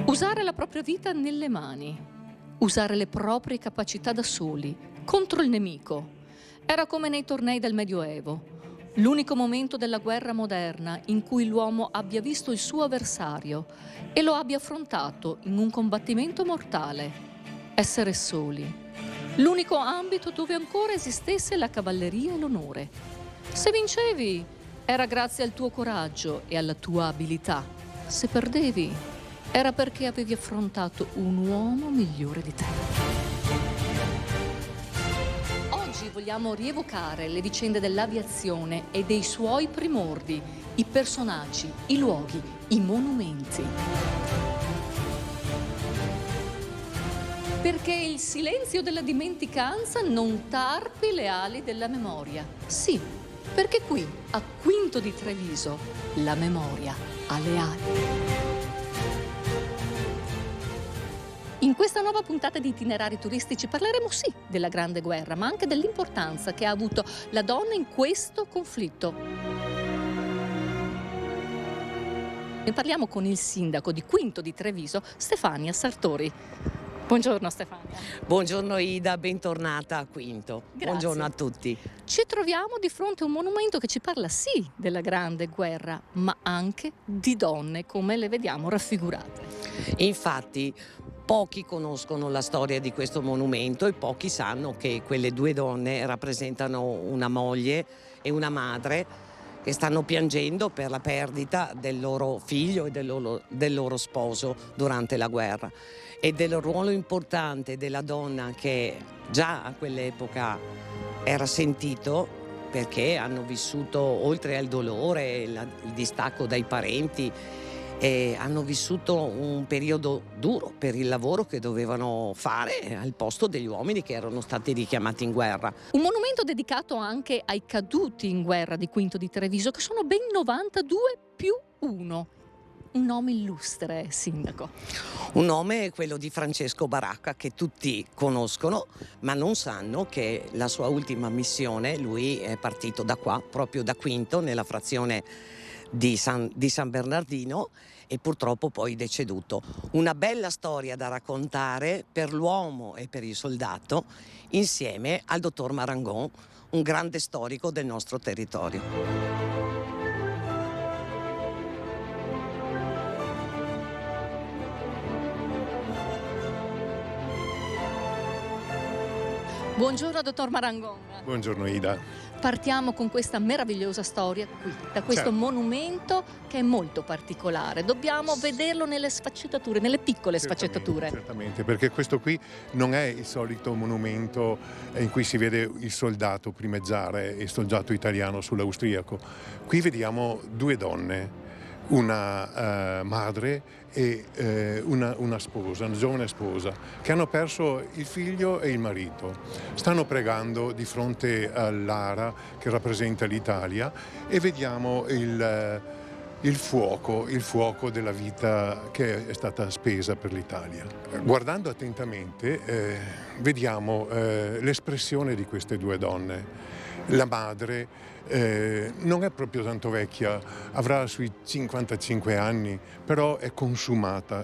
Usare la propria vita nelle mani, usare le proprie capacità da soli, contro il nemico. Era come nei tornei del Medioevo. L'unico momento della guerra moderna in cui l'uomo abbia visto il suo avversario e lo abbia affrontato in un combattimento mortale. Essere soli. L'unico ambito dove ancora esistesse la cavalleria e l'onore. Se vincevi, era grazie al tuo coraggio e alla tua abilità. Se perdevi, era perché avevi affrontato un uomo migliore di te. Oggi vogliamo rievocare le vicende dell'aviazione e dei suoi primordi, i personaggi, i luoghi, i monumenti. Perché il silenzio della dimenticanza non tarpi le ali della memoria. Sì, perché qui, a Quinto di Treviso, la memoria ha le ali. In questa nuova puntata di Itinerari Turistici parleremo sì della Grande Guerra, ma anche dell'importanza che ha avuto la donna in questo conflitto. Ne parliamo con il sindaco di Quinto di Treviso, Stefania Sartori. Buongiorno Stefania. Buongiorno Ida, bentornata a Quinto. Grazie. Buongiorno a tutti. Ci troviamo di fronte a un monumento che ci parla sì della Grande Guerra, ma anche di donne come le vediamo raffigurate. Infatti, pochi conoscono la storia di questo monumento e pochi sanno che quelle due donne rappresentano una moglie e una madre che stanno piangendo per la perdita del loro figlio e del loro sposo durante la guerra e del ruolo importante della donna che già a quell'epoca era sentito, perché hanno vissuto, oltre al dolore, il distacco dai parenti, hanno vissuto un periodo duro per il lavoro che dovevano fare al posto degli uomini che erano stati richiamati in guerra. Un monumento dedicato anche ai caduti in guerra di Quinto di Treviso, che sono ben 92 più 1. Un nome illustre, sindaco. Un nome è quello di Francesco Baracca, che tutti conoscono, ma non sanno che la sua ultima missione, lui è partito da qua, proprio da Quinto, nella frazione di San Bernardino, e purtroppo poi deceduto. Una bella storia da raccontare per l'uomo e per il soldato, insieme al dottor Marangon, un grande storico del nostro territorio. Buongiorno dottor Marangon. Buongiorno Ida. Partiamo con questa meravigliosa storia qui, da questo monumento che è molto particolare. Dobbiamo vederlo nelle sfaccettature, nelle piccole sfaccettature. Certamente, perché questo qui non è il solito monumento in cui si vede il soldato primeggiare, il soldato italiano sull'austriaco. Qui vediamo due donne, una madre e una sposa, una giovane sposa, che hanno perso il figlio e il marito. Stanno pregando di fronte all'ara che rappresenta l'Italia e vediamo il fuoco della vita che è stata spesa per l'Italia. Guardando attentamente vediamo l'espressione di queste due donne. La madre non è proprio tanto vecchia, avrà sui 55 anni, però è consumata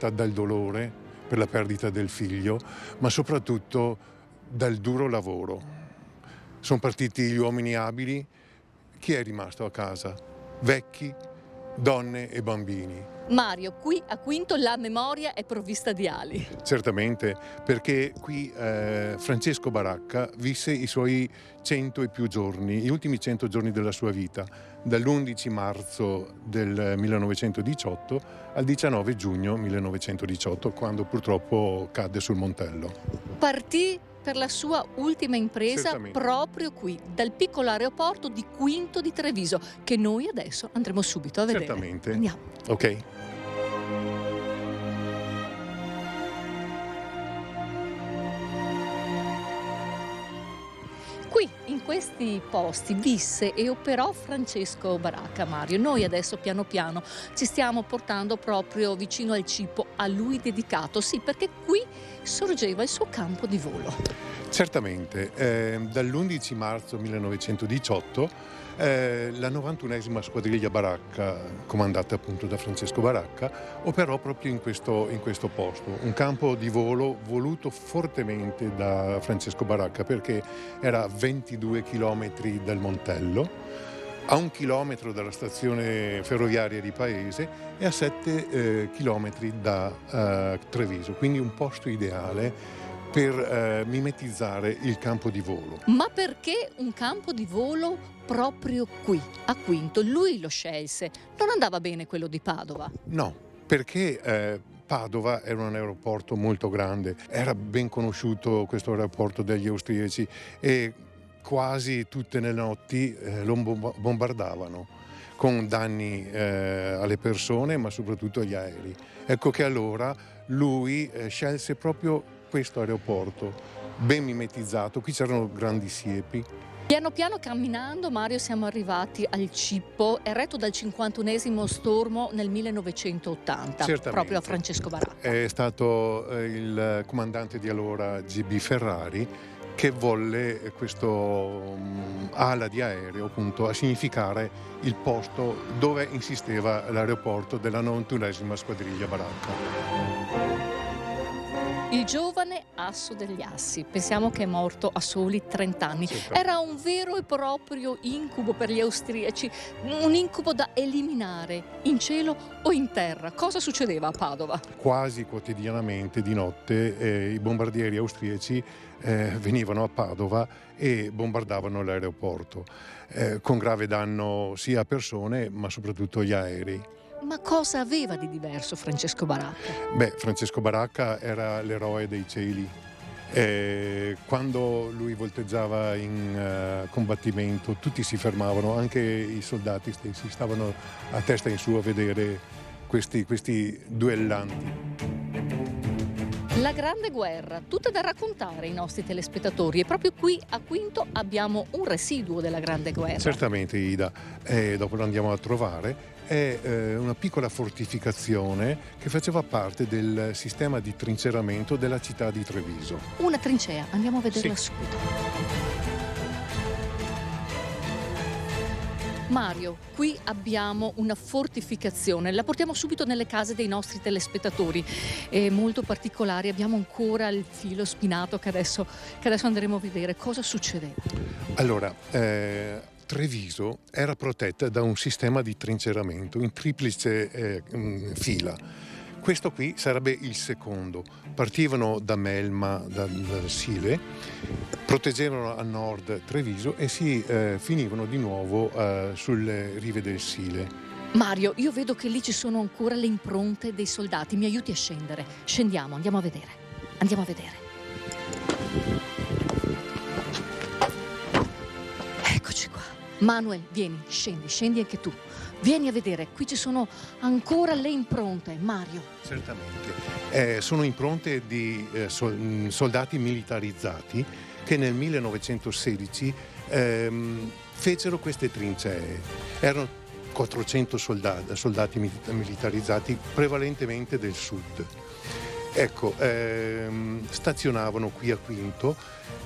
dal dolore per la perdita del figlio, ma soprattutto dal duro lavoro. Sono partiti gli uomini abili, chi è rimasto a casa? Vecchi, donne e bambini. Mario, qui a Quinto la memoria è provvista di ali. Certamente, perché qui Francesco Baracca visse i suoi 100 e più giorni, gli ultimi 100 giorni della sua vita, dall'11 marzo del 1918 al 19 giugno 1918, quando purtroppo cadde sul Montello. Partì per la sua ultima impresa Certamente. proprio qui, dal piccolo aeroporto di Quinto di Treviso, che noi adesso andremo subito a vedere. Certamente. Andiamo. Ok. Qui, in questi posti visse e operò Francesco Baracca, Mario. Noi adesso piano piano ci stiamo portando proprio vicino al cippo a lui dedicato, sì, perché qui sorgeva il suo campo di volo. Certamente, dall'11 marzo 1918 la 91esima squadriglia Baracca, comandata appunto da Francesco Baracca, operò proprio in questo posto, un campo di volo voluto fortemente da Francesco Baracca perché era a 22 chilometri dal Montello, a 1 chilometro dalla stazione ferroviaria di Paese e a 7 chilometri da Treviso, quindi un posto ideale per mimetizzare il campo di volo. Ma perché un campo di volo proprio qui, a Quinto? Lui lo scelse. Non andava bene quello di Padova? No, perché Padova era un aeroporto molto grande, era ben conosciuto questo aeroporto dagli austriaci e quasi tutte le notti lo bombardavano con danni alle persone ma soprattutto agli aerei. Ecco che allora lui scelse proprio questo aeroporto, ben mimetizzato. Qui c'erano grandi siepi. Piano piano camminando, Mario, siamo arrivati al cippo, eretto dal 51esimo stormo nel 1980, Certamente. proprio a Francesco Baracca. È stato il comandante di allora GB Ferrari che volle questo ala di aereo appunto a significare il posto dove insisteva l'aeroporto della 91esima squadriglia Baracca. Il giovane asso degli assi, pensiamo che è morto a soli 30 anni. Era un vero e proprio incubo per gli austriaci, un incubo da eliminare in cielo o in terra. Cosa succedeva a Padova? Quasi quotidianamente di notte i bombardieri austriaci venivano a Padova e bombardavano l'aeroporto, con grave danno sia a persone ma soprattutto agli aerei. Ma cosa aveva di diverso Francesco Baracca? Beh, Francesco Baracca era l'eroe dei cieli. Quando lui volteggiava in combattimento tutti si fermavano, anche i soldati stessi stavano a testa in su a vedere questi duellanti. La Grande Guerra, tutta da raccontare ai nostri telespettatori, e proprio qui a Quinto abbiamo un residuo della Grande Guerra. Certamente, Ida, dopo lo andiamo a trovare. È una piccola fortificazione che faceva parte del sistema di trinceramento della città di Treviso. Una trincea, andiamo a vederla Sì. subito. Mario, qui abbiamo una fortificazione, la portiamo subito nelle case dei nostri telespettatori. È molto particolare, abbiamo ancora il filo spinato che adesso andremo a vedere. Cosa succedeva? Allora, Treviso era protetta da un sistema di trinceramento in triplice fila. Questo qui sarebbe il secondo. Partivano da Melma, da Sile, proteggevano a nord Treviso e si finivano di nuovo sulle rive del Sile. Mario, io vedo che lì ci sono ancora le impronte dei soldati. Mi aiuti a scendere? Scendiamo, andiamo a vedere. Andiamo a vedere. Eccoci qua. Manuel, vieni, scendi anche tu. Vieni a vedere, qui ci sono ancora le impronte, Mario. Certamente. Sono impronte di soldati militarizzati che nel 1916 fecero queste trincee. Erano 400 soldati militarizzati, prevalentemente del sud. Ecco, stazionavano qui a Quinto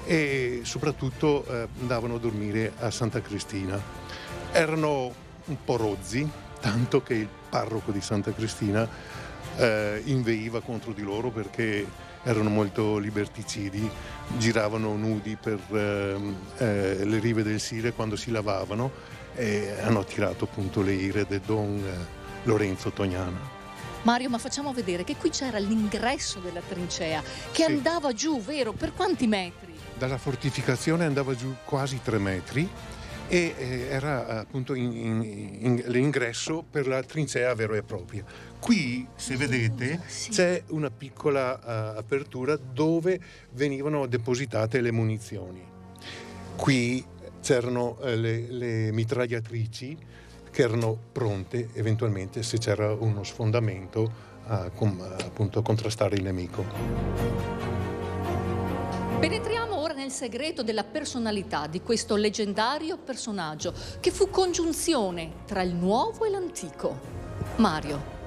e soprattutto andavano a dormire a Santa Cristina. Erano un po' rozzi, tanto che il parroco di Santa Cristina inveiva contro di loro perché erano molto liberticidi, giravano nudi per le rive del Sile quando si lavavano e hanno attirato appunto le ire del Don Lorenzo Tognana. Mario, ma facciamo vedere che qui c'era l'ingresso della trincea che Sì. andava giù, vero? Per quanti metri? Dalla fortificazione andava giù quasi 3 metri e era appunto l'ingresso per la trincea vera e propria. Qui, se vedete, Sì. c'è una piccola apertura dove venivano depositate le munizioni. Qui c'erano le mitragliatrici che erano pronte eventualmente se c'era uno sfondamento appunto a contrastare il nemico. Penetriamo ora nel il segreto della personalità di questo leggendario personaggio che fu congiunzione tra il nuovo e l'antico. Mario,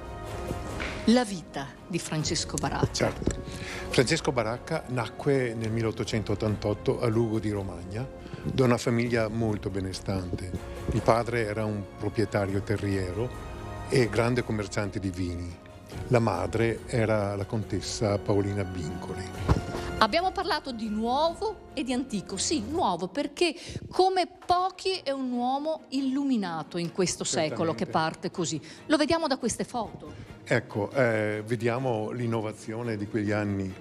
la vita di Francesco Baracca. Certo. Francesco Baracca nacque nel 1888 a Lugo di Romagna da una famiglia molto benestante. Il padre era un proprietario terriero e grande commerciante di vini. La madre era la contessa Paolina Bincoli. Abbiamo parlato di nuovo e di antico. Sì, nuovo, perché come pochi è un uomo illuminato in questo secolo che parte così. Lo vediamo da queste foto. Ecco, vediamo l'innovazione di quegli anni.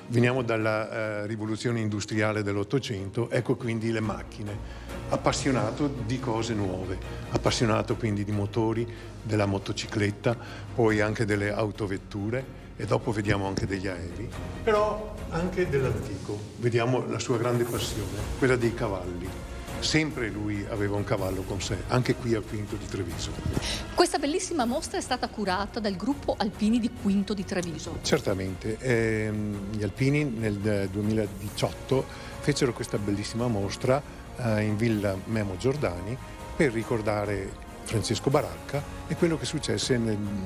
Veniamo dalla rivoluzione industriale dell'Ottocento, ecco quindi le macchine. Appassionato di cose nuove, appassionato quindi di motori, della motocicletta, poi anche delle autovetture e dopo vediamo anche degli aerei, però anche dell'antico. Vediamo la sua grande passione, quella dei cavalli. Sempre lui aveva un cavallo con sé, anche qui a Quinto di Treviso. Questa bellissima mostra è stata curata dal gruppo Alpini di Quinto di Treviso. Certamente, gli alpini nel 2018 fecero questa bellissima mostra in Villa Memo Giordani per ricordare Francesco Baracca e quello che successe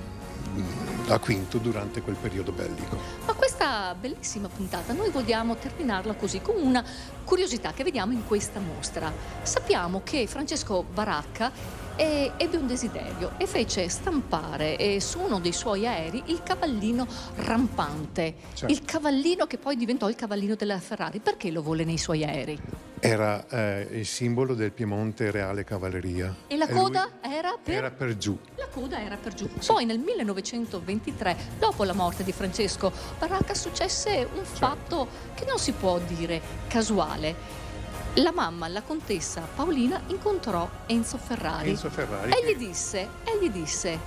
a Quinto durante quel periodo bellico. Ma questa bellissima puntata noi vogliamo terminarla così, con una curiosità che vediamo in questa mostra. Sappiamo che Francesco Baracca ebbe un desiderio e fece stampare su uno dei suoi aerei il cavallino rampante, certo. Il cavallino che poi diventò il cavallino della Ferrari. Perché lo vuole nei suoi aerei? Era il simbolo del Piemonte Reale Cavalleria. E la coda era per? Era per giù. La coda era per giù. Poi nel 1923, dopo la morte di Francesco Baracca, successe un fatto che non si può dire casuale. La mamma, la contessa Paolina, incontrò Enzo Ferrari. Enzo Ferrari. E gli disse,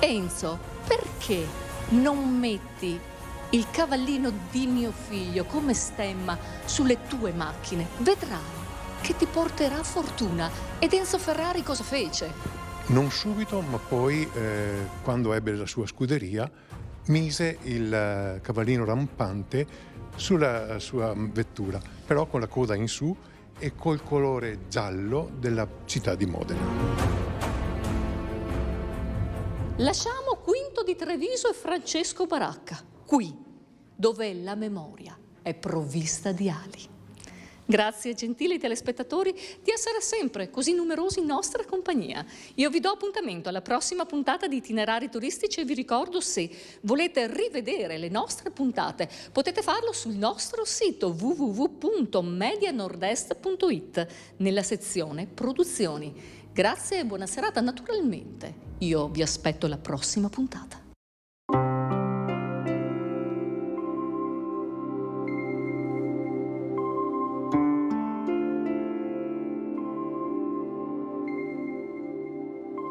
Enzo, perché non metti il cavallino di mio figlio come stemma sulle tue macchine? Vedrai che ti porterà fortuna. Ed Enzo Ferrari cosa fece? Non subito, ma poi quando ebbe la sua scuderia mise il cavallino rampante sulla sua vettura, però con la coda in su e col colore giallo della città di Modena. Lasciamo Quinto di Treviso e Francesco Baracca, qui dove la memoria è provvista di ali. Grazie gentili telespettatori di essere sempre così numerosi in nostra compagnia. Io vi do appuntamento alla prossima puntata di Itinerari Turistici e vi ricordo, se volete rivedere le nostre puntate potete farlo sul nostro sito www.medianordest.it nella sezione Produzioni. Grazie e buona serata. Naturalmente io vi aspetto alla prossima puntata.